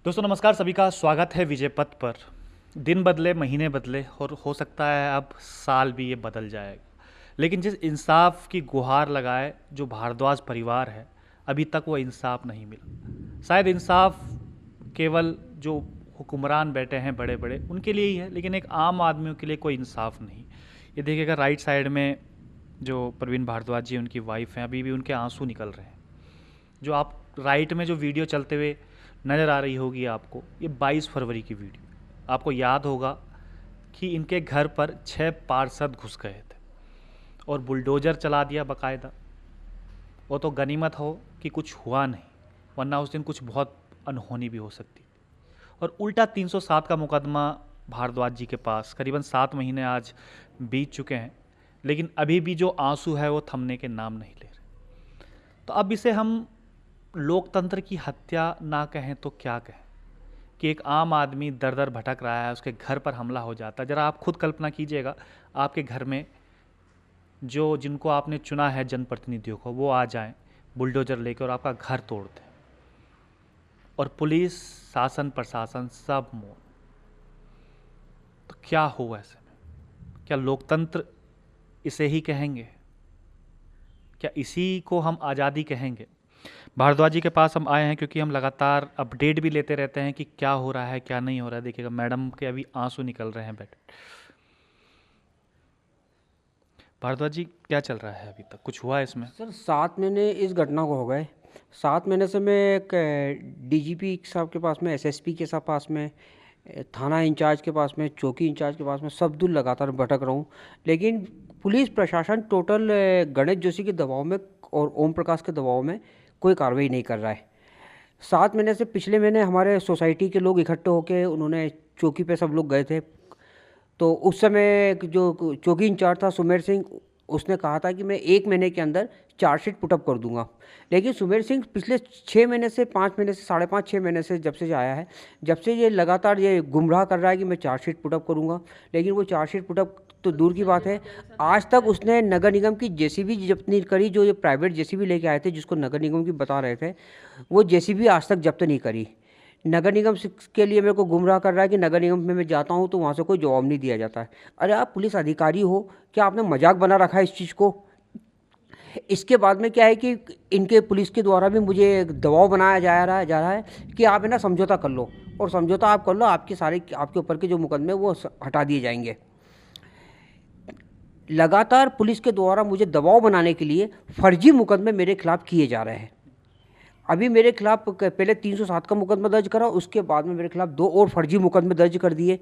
दोस्तों नमस्कार, सभी का स्वागत है विजय पथ पर। दिन बदले, महीने बदले और हो सकता है अब साल भी ये बदल जाएगा, लेकिन जिस इंसाफ की गुहार लगाए जो भारद्वाज परिवार है, अभी तक वो इंसाफ नहीं मिला। शायद इंसाफ केवल जो हुक्मरान बैठे हैं बड़े बड़े उनके लिए ही है, लेकिन एक आम आदमियों के लिए कोई इंसाफ नहीं। ये देखिएगा राइट साइड में जो प्रवीण भारद्वाज जी उनकी वाइफ हैं, अभी भी उनके आंसू निकल रहे हैं। जो आप राइट में जो वीडियो चलते हुए नज़र आ रही होगी आपको, ये 22 फरवरी की वीडियो है। आपको याद होगा कि इनके घर पर 6 पार्षद घुस गए थे और बुलडोज़र चला दिया बाकायदा। वो तो गनीमत हो कि कुछ हुआ नहीं, वरना उस दिन कुछ बहुत अनहोनी भी हो सकती थी। और उल्टा 307 का मुकदमा भारद्वाज जी के पास करीबन 7 महीने आज बीत चुके हैं, लेकिन अभी भी जो आंसू है वो थमने के नाम नहीं ले रहे। तो अब इसे हम लोकतंत्र की हत्या ना कहें तो क्या कहें कि एक आम आदमी दर दर भटक रहा है, उसके घर पर हमला हो जाता है। ज़रा आप खुद कल्पना कीजिएगा, आपके घर में जो जिनको आपने चुना है जनप्रतिनिधियों को, वो आ जाएं बुलडोज़र लेकर और आपका घर तोड़ दें, और पुलिस, शासन, प्रशासन सब मौन। तो क्या हो ऐसे में? क्या लोकतंत्र इसे ही कहेंगे? क्या इसी को हम आज़ादी कहेंगे? भारद्वाज जी के पास हम आए हैं क्योंकि हम लगातार अपडेट भी लेते रहते हैं कि क्या हो रहा है, क्या नहीं हो रहा है। देखिएगा मैडम के अभी आंसू निकल रहे हैं बैठे। भारद्वाज जी, क्या चल रहा है अभी तक? कुछ हुआ है इसमें? सर 7 महीने इस घटना को हो गए। 7 महीने से मैं एक डीजीपी साहब के पास में, एसएसपी के साथ पास में, थाना इंचार्ज के पास में, चौकी इंचार्ज के पास में सब दूर लगातार भटक रहा हूँ। लेकिन पुलिस प्रशासन टोटल गणेश जोशी के दबाव में और ओम प्रकाश के दबाव में कोई कार्रवाई नहीं कर रहा है। 7 महीने से पिछले महीने हमारे सोसाइटी के लोग इकट्ठे होकर उन्होंने चौकी पे सब लोग गए थे। तो उस समय जो चौकी इंचार्ज था सुमेर सिंह, उसने कहा था कि मैं 1 महीने के अंदर चार्जशीट पुटअप कर दूंगा। लेकिन सुमेर सिंह पिछले 6 महीने से, 5 महीने से, 5.5-6 महीने से जब से आया है, जब से ये लगातार ये गुमराह कर रहा है कि मैं चार्जशीट पुटअप करूंगा। लेकिन वो चार्जशीट पुटअप तो दूर की बात है, आज तक उसने नगर निगम की जेसीबी जब्त नहीं करी। जो ये प्राइवेट जेसीबी लेके आए थे, जिसको नगर निगम की बता रहे थे, वो जेसीबी आज तक जब्त नहीं करी। नगर निगम के लिए मेरे को गुमराह कर रहा है कि नगर निगम में मैं जाता हूँ तो वहाँ से कोई जवाब नहीं दिया जाता है। अरे आप पुलिस अधिकारी हो, क्या आपने मजाक बना रखा है इस चीज़ को? इसके बाद में क्या है कि इनके पुलिस के द्वारा भी मुझे दबाव बनाया जा रहा है कि आप है ना समझौता कर लो, और समझौता आप कर लो, आपके ऊपर के जो मुकदमे वो हटा दिए जाएंगे। लगातार पुलिस के द्वारा मुझे दबाव बनाने के लिए फर्जी मुकदमे मेरे खिलाफ किए जा रहे हैं। अभी मेरे खिलाफ पहले 307 का मुकदमा दर्ज करा, उसके बाद में मेरे खिलाफ 2 और फर्जी मुकदमे दर्ज कर दिए।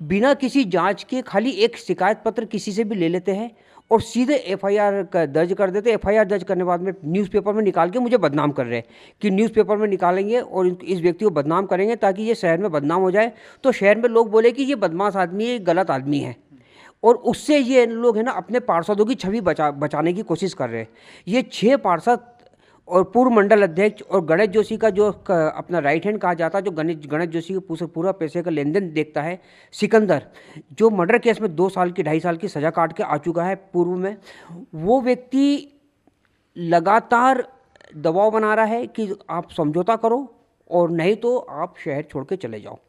बिना किसी जांच के खाली एक शिकायत पत्र किसी से भी ले लेते हैं और सीधे एफआईआर दर्ज कर देते हैं। एफआईआर दर्ज करने के बाद में न्यूज़पेपर में निकाल के मुझे बदनाम कर रहे हैं कि न्यूज़पेपर में निकालेंगे और इस व्यक्ति को बदनाम करेंगे ताकि ये शहर में बदनाम हो जाए, तो शहर में लोग बोले कि ये बदमाश आदमी है, ये गलत आदमी है। और उससे ये लोग है ना अपने पार्षदों की छवि बचाने की कोशिश कर रहे हैं। ये 6 पार्षद और पूर्व मंडल अध्यक्ष और गणेश जोशी का जो अपना राइट हैंड कहा जाता है, जो गणेश जोशी के पूरा पैसे का लेन देन देखता है, सिकंदर, जो मर्डर केस में 2 साल की 2.5 साल की सज़ा काट के आ चुका है पूर्व में, वो व्यक्ति लगातार दबाव बना रहा है कि आप समझौता करो और नहीं तो आप शहर छोड़ के चले जाओ।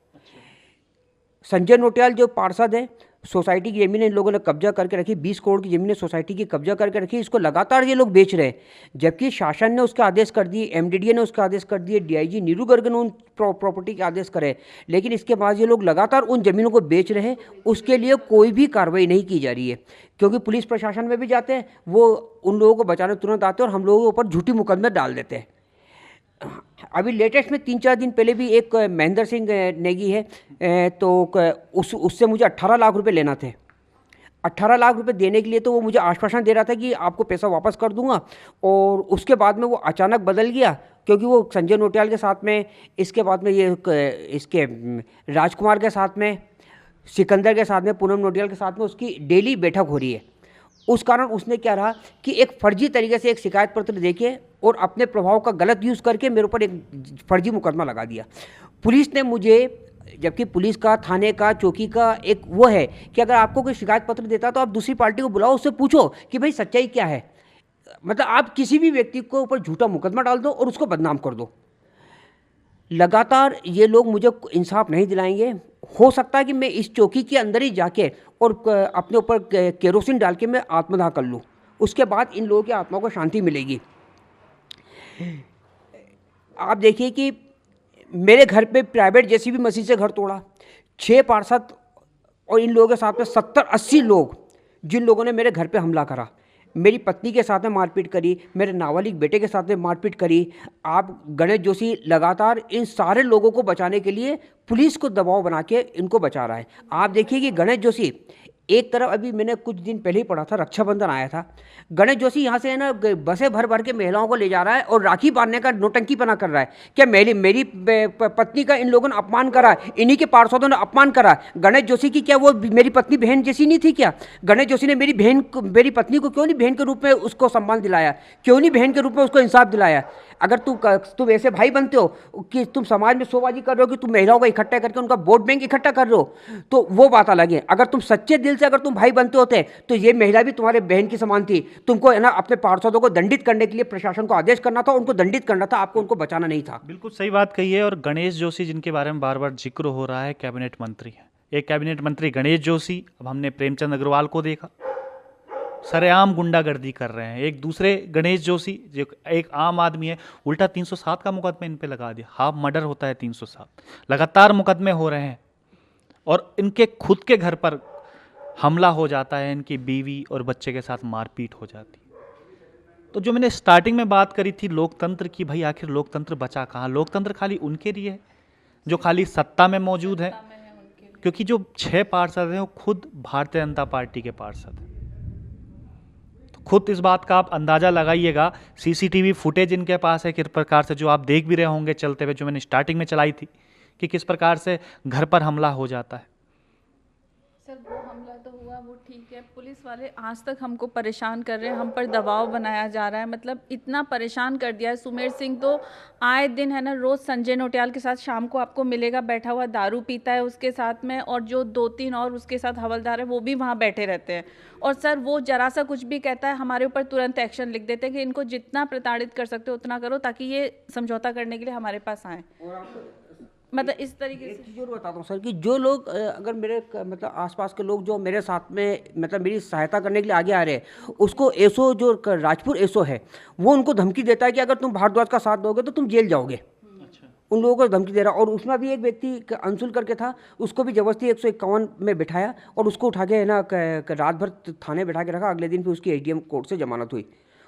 संजय नोटियाल जो पार्षद है, सोसाइटी की ज़मीनें इन लोगों ने कब्जा करके रखी, 20 करोड़ की ज़मीनें सोसाइटी की कब्जा करके रखी, इसको लगातार ये लोग बेच रहे हैं। जबकि शासन ने उसके आदेश कर दिए, एमडीडीए ने उसके आदेश कर दिए, डीआईजी नीरू गर्ग ने उन प्रॉपर्टी के आदेश करे, लेकिन इसके बाद ये लोग लगातार उन ज़मीनों को बेच रहे हैं। उसके लिए कोई भी कार्रवाई नहीं की जा रही है, क्योंकि पुलिस प्रशासन में भी जाते हैं, वो उन लोगों को बचाने तुरंत आते हैं और हम लोगों के ऊपर झूठी मुकदमे डाल देते हैं। अभी लेटेस्ट में 3-4 दिन पहले भी एक महेंद्र सिंह नेगी है, तो उससे मुझे 18 लाख रुपए लेना थे। 18 लाख रुपए देने के लिए तो वो मुझे आश्वासन दे रहा था कि आपको पैसा वापस कर दूंगा, और उसके बाद में वो अचानक बदल गया, क्योंकि वो संजय नोटियाल के साथ में, इसके बाद में ये इसके राजकुमार के साथ में, सिकंदर के साथ में, पूनम नोटियाल के साथ में उसकी डेली बैठक हो रही है। उस कारण उसने क्या रहा कि एक फर्जी तरीके से एक शिकायत पत्र देके और अपने प्रभाव का गलत यूज़ करके मेरे ऊपर एक फर्जी मुकदमा लगा दिया। पुलिस ने मुझे, जबकि पुलिस का, थाने का, चौकी का एक वो है कि अगर आपको कोई शिकायत पत्र देता तो आप दूसरी पार्टी को बुलाओ, उससे पूछो कि भाई सच्चाई क्या है। मतलब आप किसी भी व्यक्ति को ऊपर झूठा मुकदमा डाल दो और उसको बदनाम कर दो। लगातार ये लोग मुझे इंसाफ नहीं दिलाएंगे। हो सकता है कि मैं इस चौकी के अंदर ही जाके और अपने ऊपर केरोसिन डाल के मैं आत्मदाह कर लूँ, उसके बाद इन लोगों की आत्मा को शांति मिलेगी। आप देखिए कि मेरे घर पे प्राइवेट जेसीबी मशीन से घर तोड़ा, 6 पार्षद और इन लोगों के साथ में 70-80 लोग, जिन लोगों ने मेरे घर पे हमला करा, मेरी पत्नी के साथ में मारपीट करी, मेरे नाबालिग बेटे के साथ में मारपीट करी। आप गणेश जोशी लगातार इन सारे लोगों को बचाने के लिए पुलिस को दबाव बना के इनको बचा रहा है। आप देखिए कि गणेश जोशी एक तरफ, अभी मैंने कुछ दिन पहले ही पढ़ा था, रक्षाबंधन आया था, गणेश जोशी यहाँ से है ना बसें भर भर के महिलाओं को ले जा रहा है और राखी बांधने का नौटंकी पना कर रहा है। क्या मेरी पत्नी का इन लोगों ने अपमान करा, इन्हीं के पार्षदों ने अपमान करा। गणेश जोशी की क्या वो मेरी पत्नी बहन जैसी नहीं थी क्या? गणेश जोशी ने मेरी पत्नी को क्यों नहीं बहन के रूप में उसको सम्मान दिलाया, क्यों नहीं बहन के रूप में उसको इंसाफ दिलाया? अगर तुम ऐसे भाई बनते हो कि तुम समाज में शोबाजी कर रहे हो कि तुम महिलाओं को इकट्ठा करके उनका वोट बैंक इकट्ठा कर रहे हो, तो वो बात अलग है। अगर तुम सच्चे दिल से अगर तुम भाई बनते होते तो ये महिला भी तुम्हारे बहन की समान थी। तुमको है ना अपने पार्षदों को दंडित करने के लिए प्रशासन को आदेश करना था, उनको दंडित करना था, आपको उनको बचाना नहीं था। बिल्कुल सही बात कही है। और गणेश जोशी जिनके बारे में बार बार जिक्र हो रहा है, कैबिनेट मंत्री हैं। एक कैबिनेट मंत्री गणेश जोशी, अब हमने प्रेमचंद अग्रवाल को देखा, सरेआम गुंडागर्दी कर रहे हैं। एक दूसरे गणेश जोशी जो एक आम आदमी है, उल्टा 307 का मुकदमा इन पे लगा दिया। हाफ मर्डर होता है 307, लगातार मुकदमे हो रहे हैं और इनके खुद के घर पर हमला हो जाता है, इनकी बीवी और बच्चे के साथ मारपीट हो जाती है। तो जो मैंने स्टार्टिंग में बात करी थी लोकतंत्र की, भाई आखिर लोकतंत्र बचा कहाँ? लोकतंत्र खाली उनके लिए है जो खाली सत्ता में मौजूद है, क्योंकि जो 6 पार्षद हैं वो खुद भारतीय जनता पार्टी के पार्षद हैं। खुद इस बात का आप अंदाज़ा लगाइएगा। सीसीटीवी फुटेज इनके पास है किस प्रकार से, जो आप देख भी रहे होंगे चलते हुए, जो मैंने स्टार्टिंग में चलाई थी, कि किस प्रकार से घर पर हमला हो जाता है। सर वो हमला तो हुआ, वो ठीक है। पुलिस वाले आज तक हमको परेशान कर रहे हैं, हम पर दबाव बनाया जा रहा है, मतलब इतना परेशान कर दिया है। सुमेर सिंह तो आए दिन है ना, रोज़ संजय नोटियाल के साथ शाम को आपको मिलेगा बैठा हुआ, दारू पीता है उसके साथ में, और जो 2-3 और उसके साथ हवलदार है वो भी वहाँ बैठे रहते हैं। और सर वो जरा सा कुछ भी कहता है हमारे ऊपर तुरंत एक्शन लिख देते हैं कि इनको जितना प्रताड़ित कर सकते हो उतना करो, ताकि ये समझौता करने के लिए हमारे पास आएँ। मतलब इस तरीके एक से चीज़ और बताता हूँ सर कि जो लोग अगर मेरे मतलब आसपास के लोग जो मेरे साथ में मतलब मेरी सहायता करने के लिए आगे आ रहे हैं, उसको एसओ जो राजपुर एसओ है वो उनको धमकी देता है कि अगर तुम भारद्वाज का साथ दोगे तो तुम जेल जाओगे। उन लोगों को धमकी दे रहा। और उसमें भी एक व्यक्ति अंशुल करके था, उसको भी जबरदस्ती 151 में बिठाया और उसको उठा के है ना रात भर थाने बैठा के रखा। अगले दिन फिर उसकी एसडीएम कोर्ट से जमानत हुई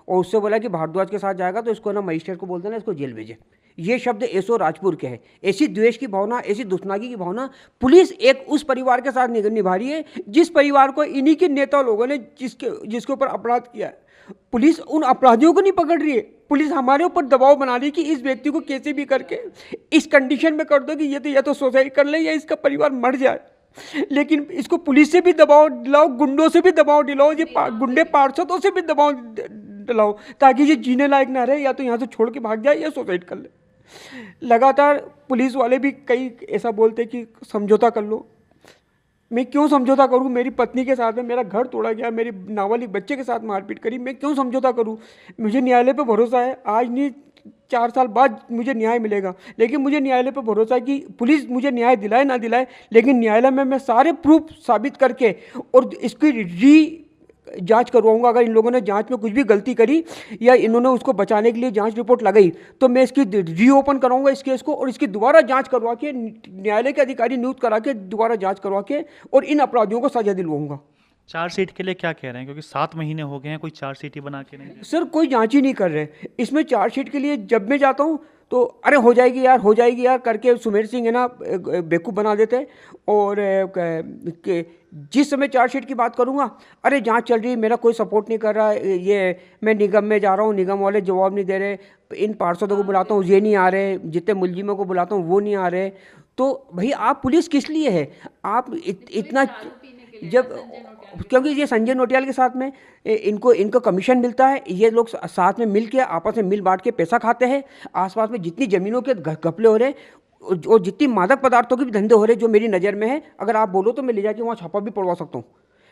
और उससे बोला कि भारद्वाज के साथ जाएगा तो इसको ना मजिस्ट्रेट को बोल देना, इसको जेल भेजे। ये शब्द एसओ राजपुर के हैं। ऐसी द्वेष की भावना, ऐसी दुश्मनी की भावना पुलिस एक उस परिवार के साथ निभा रही है जिस परिवार को इन्हीं के नेता लोगों ने जिसके ऊपर अपराध किया है। पुलिस उन अपराधियों को नहीं पकड़ रही है, पुलिस हमारे ऊपर दबाव बना रही है कि इस व्यक्ति को कैसे भी करके इस कंडीशन में कर दो कि ये तो या तो सुसाइड कर ले या इसका परिवार मर जाए। लेकिन इसको पुलिस से भी दबाव दिलाओ, गुंडों से भी दबाव दिलाओ, ये गुंडे पार्षदों से भी दबाव दिलाओ ताकि ये जीने लायक ना रहे, या तो यहाँ से छोड़ के भाग जाए या सुसाइड कर ले। लगातार पुलिस वाले भी कई ऐसा बोलते कि समझौता कर लो। मैं क्यों समझौता करूं? मेरी पत्नी के साथ में मेरा घर तोड़ा गया, मेरे नाबालिग बच्चे के साथ मारपीट करी, मैं क्यों समझौता करूं? मुझे न्यायालय पे भरोसा है, आज नहीं 4 साल बाद मुझे न्याय मिलेगा, लेकिन मुझे न्यायालय पे भरोसा है कि पुलिस मुझे न्याय दिलाए ना दिलाए, लेकिन न्यायालय में मैं सारे प्रूफ साबित करके और इसकी जांच करवाऊंगा। अगर इन लोगों ने जांच में कुछ भी गलती करी या इन्होंने उसको बचाने के लिए जांच रिपोर्ट लगाई तो मैं इसकी रीओपन कराऊंगा इस केस को और इसकी दोबारा जांच करवा के न्यायालय के अधिकारी नियुक्त करा के दोबारा जांच करवा के और इन अपराधियों को सजा दिलवाऊंगा। चार्जशीट के लिए क्या कह रहे हैं? क्योंकि 7 महीने हो गए हैं, कोई चार्जशीट ही बना के नहीं। सर कोई जांच ही नहीं कर रहे इसमें। चार्जशीट के लिए जब मैं जाता हूँ तो अरे हो जाएगी यार, हो जाएगी यार करके सुमेर सिंह है ना बेवकूफ़ बना देते हैं। और जिस समय चार्जशीट की बात करूँगा, अरे जांच चल रही है, मेरा कोई सपोर्ट नहीं कर रहा, ये मैं निगम में जा रहा हूँ, निगम वाले जवाब नहीं दे रहे, इन पार्षदों को बुलाता हूँ ये नहीं आ रहे, जितने मुलजिमों को बुलाता हूँ वो नहीं आ रहे। तो भाई आप पुलिस किस लिए है? आप इतना जब, क्योंकि ये संजय नोटियाल के साथ में इनको कमीशन मिलता है, ये लोग साथ में मिल के आपस में मिल बांट के पैसा खाते हैं। आसपास में जितनी ज़मीनों के घपले हो रहे हैं और जितनी मादक पदार्थों के भी धंधे हो रहे हैं जो मेरी नज़र में है, अगर आप बोलो तो मैं ले जाके वहाँ छापा भी पड़वा सकता हूँ।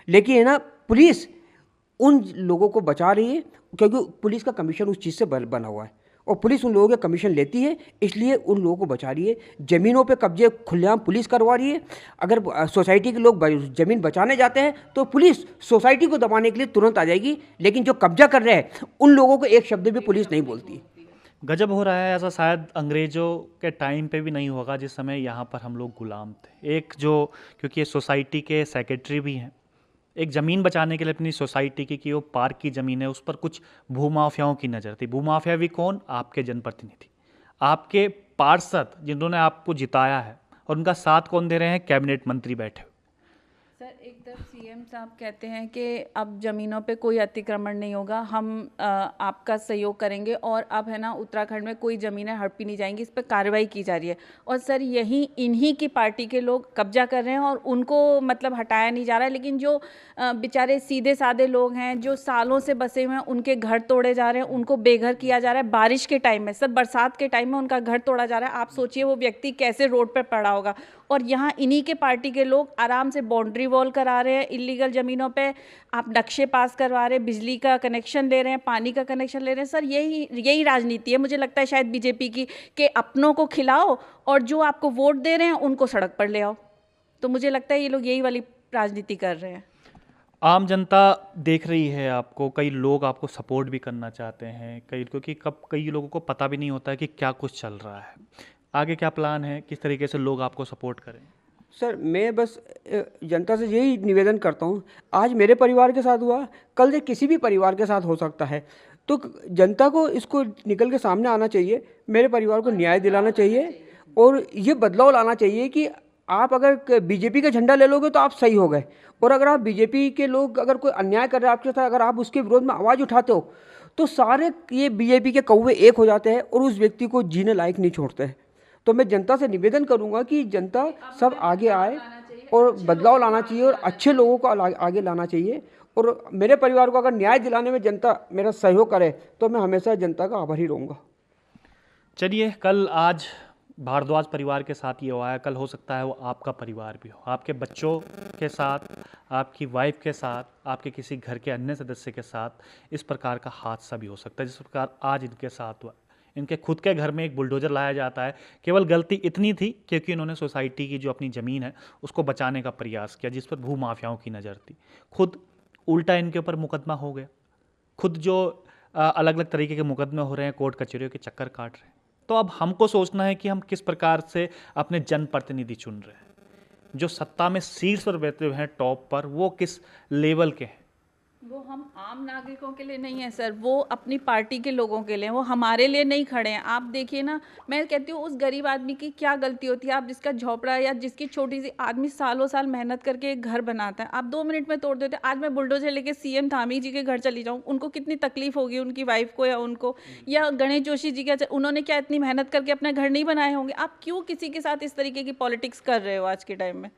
लेकिन है ना पुलिस उन लोगों को बचा रही है क्योंकि पुलिस का कमीशन उस चीज़ से बना हुआ है। और पुलिस उन लोगों के कमीशन लेती है, इसलिए उन लोगों को बचा रही है। ज़मीनों पे कब्जे खुलेआम पुलिस करवा रही है। अगर सोसाइटी के लोग ज़मीन बचाने जाते हैं तो पुलिस सोसाइटी को दबाने के लिए तुरंत आ जाएगी, लेकिन जो कब्जा कर रहे हैं उन लोगों को एक शब्द भी पुलिस नहीं बोलती। गजब हो रहा है, ऐसा शायद अंग्रेज़ों के टाइम पे भी नहीं होगा जिस समय यहाँ पर हम लोग गुलाम थे। एक जो, क्योंकि ये सोसाइटी के सेक्रेटरी भी हैं, एक ज़मीन बचाने के लिए अपनी सोसाइटी की, कि वो पार्क की ज़मीन है, उस पर कुछ भूमाफियाओं की नज़र थी। भूमाफिया भी कौन? आपके जनप्रतिनिधि, आपके पार्षद जिन्होंने आपको जिताया है, और उनका साथ कौन दे रहे हैं? कैबिनेट मंत्री बैठे हुए। सर एक तरफ सीएम साहब कहते हैं कि अब ज़मीनों पे कोई अतिक्रमण नहीं होगा, हम आपका सहयोग करेंगे, और अब है ना उत्तराखंड में कोई ज़मीनें हड़पी नहीं जाएंगी, इस पर कार्रवाई की जा रही है। और सर यही इन्हीं की पार्टी के लोग कब्जा कर रहे हैं और उनको मतलब हटाया नहीं जा रहा है। लेकिन जो बेचारे सीधे साधे लोग हैं जो सालों से बसे हुए हैं, उनके घर तोड़े जा रहे हैं, उनको बेघर किया जा रहा है। बारिश के टाइम में, सर बरसात के टाइम में उनका घर तोड़ा जा रहा है। आप सोचिए वो व्यक्ति कैसे रोड पर पड़ा होगा। और यहाँ इन्हीं के पार्टी के लोग आराम से बाउंड्री वॉल करा रहे हैं इलीगल ज़मीनों पे, आप नक्शे पास करवा रहे हैं, बिजली का कनेक्शन ले रहे हैं, पानी का कनेक्शन ले रहे हैं। सर यही राजनीति है मुझे लगता है शायद बीजेपी की, कि अपनों को खिलाओ और जो आपको वोट दे रहे हैं उनको सड़क पर ले आओ। तो मुझे लगता है ये लोग यही वाली राजनीति कर रहे हैं। आम जनता देख रही है आपको, कई लोग आपको सपोर्ट भी करना चाहते हैं, क्योंकि कई लोगों को पता भी नहीं होता है कि क्या कुछ चल रहा है। आगे क्या प्लान है, किस तरीके से लोग आपको सपोर्ट करें? सर मैं बस जनता से यही निवेदन करता हूँ, आज मेरे परिवार के साथ हुआ, कल से किसी भी परिवार के साथ हो सकता है। तो जनता को इसको निकल के सामने आना चाहिए, मेरे परिवार को न्याय दिलाना चाहिए और ये बदलाव लाना चाहिए कि आप अगर बीजेपी का झंडा ले लोगे तो आप सही हो गए, और अगर आप बीजेपी के लोग अगर कोई अन्याय कर रहे हैं आपके साथ, अगर आप उसके विरोध में आवाज़ उठाते हो तो सारे ये बीजेपी के कौवे एक हो जाते हैं और उस व्यक्ति को जीने लायक नहीं छोड़ते हैं। तो मैं जनता से निवेदन करूंगा कि जनता सब आगे आए और बदलाव लाना चाहिए और अच्छे लोगों को आगे लाना चाहिए, और मेरे परिवार को अगर न्याय दिलाने में जनता मेरा सहयोग करे तो मैं हमेशा जनता का आभारी रहूँगा। चलिए, कल आज भारद्वाज परिवार के साथ ये हुआ है, कल हो सकता है वो आपका परिवार भी हो, आपके बच्चों के साथ, आपकी वाइफ के साथ, आपके किसी घर के अन्य सदस्य के साथ इस प्रकार का हादसा भी हो सकता है जिस प्रकार आज इनके साथ हुआ। इनके खुद के घर में एक बुलडोज़र लाया जाता है, केवल गलती इतनी थी क्योंकि इन्होंने सोसाइटी की जो अपनी ज़मीन है उसको बचाने का प्रयास किया, जिस पर भूमाफियाओं की नज़र थी। खुद उल्टा इनके ऊपर मुकदमा हो गया, खुद जो अलग अलग तरीके के मुकदमे हो रहे हैं, कोर्ट कचहरियों के चक्कर काट रहे हैं। तो अब हमको सोचना है कि हम किस प्रकार से अपने जनप्रतिनिधि चुन रहे हैं, जो सत्ता में शीर्ष पर बैठे हुए हैं, टॉप पर, वो किस लेवल के हैं। वो हम आम नागरिकों के लिए नहीं है सर, वो अपनी पार्टी के लोगों के लिए, वो हमारे लिए नहीं खड़े हैं। आप देखिए ना, मैं कहती हूँ उस गरीब आदमी की क्या गलती होती है? आप जिसका झोपड़ा या जिसकी छोटी सी आदमी सालों साल मेहनत करके एक घर बनाता है, आप 2 मिनट में तोड़ देते हैं। आज मैं बुलडोजर लेके सीएम धामी जी के घर चली जाऊँ, उनको कितनी तकलीफ होगी, उनकी वाइफ को या उनको, या गणेश जोशी जी का, उन्होंने क्या इतनी मेहनत करके अपने घर नहीं बनाए होंगे? आप क्यों किसी के साथ इस तरीके की पॉलिटिक्स कर रहे हो आज के टाइम में?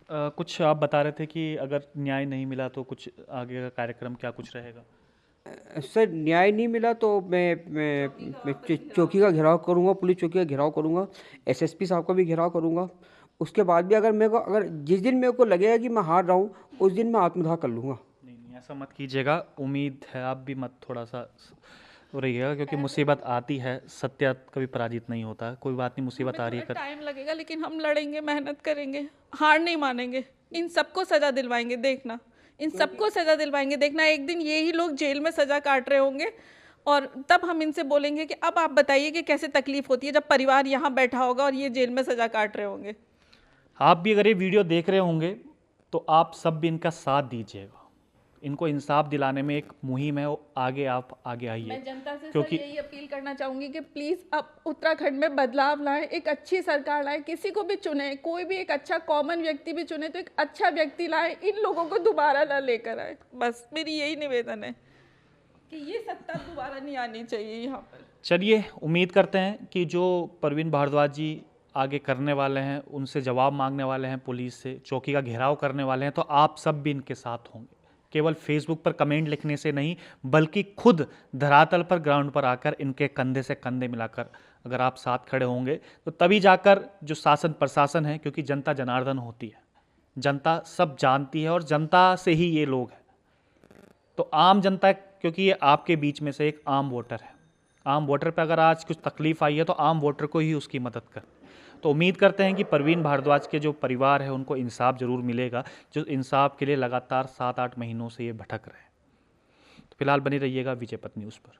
कुछ आप बता रहे थे कि अगर न्याय नहीं मिला तो कुछ आगे का कार्यक्रम क्या कुछ रहेगा? सर न्याय नहीं मिला तो मैं चौकी का घेराव करूंगा, पुलिस चौकी का घेराव करूंगा, एसएसपी साहब का भी घेराव करूंगा। उसके बाद भी अगर जिस दिन मेरे को लगेगा कि मैं हार रहा हूँ उस दिन मैं आत्मदाह कर लूँगा। नहीं, ऐसा मत कीजिएगा, उम्मीद है आप भी मत थोड़ा सा रहिएगा, क्योंकि मुसीबत आती है, सत्य कभी पराजित नहीं होता। कोई बात नहीं, मुसीबत आ रही है, टाइम लगेगा लेकिन हम लड़ेंगे, मेहनत करेंगे, हार नहीं मानेंगे। इन सबको सजा दिलवाएंगे, देखना, इन सबको सजा दिलवाएंगे, देखना। एक दिन यही लोग जेल में सजा काट रहे होंगे और तब हम इनसे बोलेंगे कि अब आप बताइए कि कैसे तकलीफ होती है जब परिवार यहाँ बैठा होगा और ये जेल में सजा काट रहे होंगे। आप भी अगर ये वीडियो देख रहे होंगे तो आप सब भी इनका साथ दीजिएगा, इनको इंसाफ दिलाने में एक मुहिम है, आगे आप आगे आइए। मैं जनता से क्योंकि सर यही अपील करना चाहूँगी कि प्लीज़ अब उत्तराखंड में बदलाव लाएं, एक अच्छी सरकार लाएं, किसी को भी चुने, कोई भी एक अच्छा कॉमन व्यक्ति भी चुने तो एक अच्छा व्यक्ति लाएं, इन लोगों को दोबारा ना लेकर आए। बस मेरी यही निवेदन है कि ये सत्ता दोबारा नहीं आनी चाहिए यहाँ पर। चलिए, उम्मीद करते हैं कि जो परवीन भारद्वाज जी आगे करने वाले हैं, उनसे जवाब मांगने वाले हैं, पुलिस से चौकी का घेराव करने वाले हैं, तो आप सब भी इनके साथ होंगे। केवल फेसबुक पर कमेंट लिखने से नहीं, बल्कि खुद धरातल पर, ग्राउंड पर आकर इनके कंधे से कंधे मिलाकर अगर आप साथ खड़े होंगे तो तभी जाकर जो शासन प्रशासन है, क्योंकि जनता जनार्दन होती है, जनता सब जानती है और जनता से ही ये लोग हैं। तो आम जनता, क्योंकि ये आपके बीच में से एक आम वोटर है, आम वोटर पे अगर आज कुछ तकलीफ़ आई है तो आम वोटर को ही उसकी मदद कर। तो उम्मीद करते हैं कि परवीन भारद्वाज के जो परिवार है उनको इंसाफ ज़रूर मिलेगा, जो इंसाफ के लिए लगातार 7-8 महीनों से ये भटक रहे हैं। तो फिलहाल बनी रहिएगा विजय पथ न्यूज़ पर।